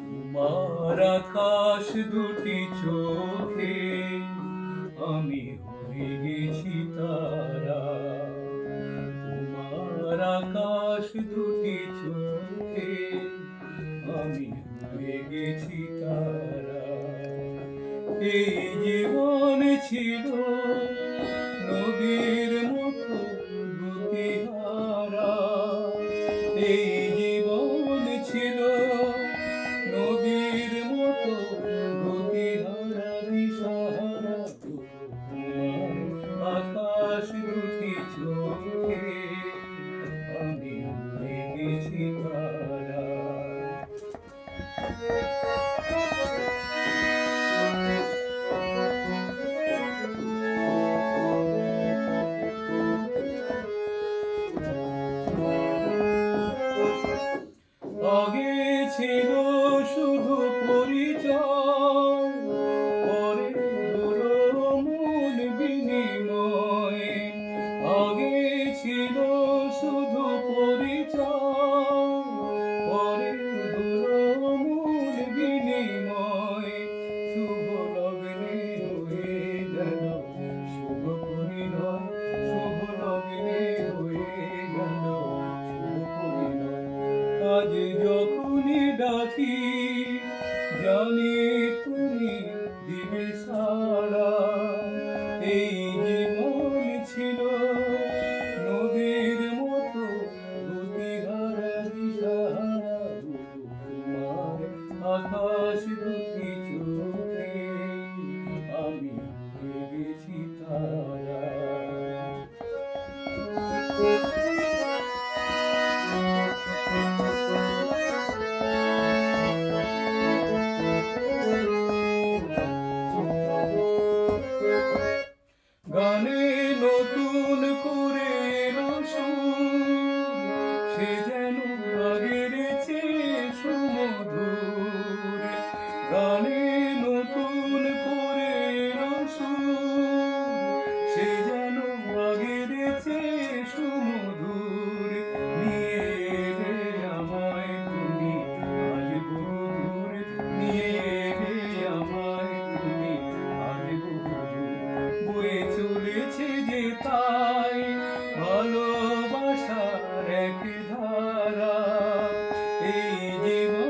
তোমার আকাশ দুটি চোখে আমি হয়ে গেছি তারা। তোমার আকাশ দুটি চোখে আমি হয়ে গেছি তারা। এই জীবন ছিল নদীর মতো গতিহারা। এই জীবন ছিল নদীর মতো গতিহারা দিশাহারা। তোমার আকাশ দুটি চোখে আমি হয়ে গেছি তারা। আগে ছিল শুধু পরিচয়, পরে হলো মূল বিনিময়। আগে ছিল শুধু পরিচয়, পরে হলো মূল বিনিময়। শুভ লগ্নে হয়ে গেল শুভ পরিণয়, শুভ লগ্নে হয়ে গেল শুভ পরিণয়। আজ যখনই ডাকি জানি তুমি দিবে সাড়া। এই জীবন ছিল নদীর মতো গতিহারা দিশাহারা। তোমার আকাশ দুটি চোখে আমি হয়ে গেছি তারা। গানে নতুন করে এলো সুর, সে যেন আগের চেয়ে সুমধুর। গানে নতুন করে এলো সুর, সে যেন আগের চেয়ে সুমধুর। নিয়ে এলে আমায় তুমি আজ বহুদূর, নিয়ে এলে আমায় তুমি আজ বহুদূর। বয়ে চলেছে যে তাই ভালোবাসার এক ধারা। এই জীবন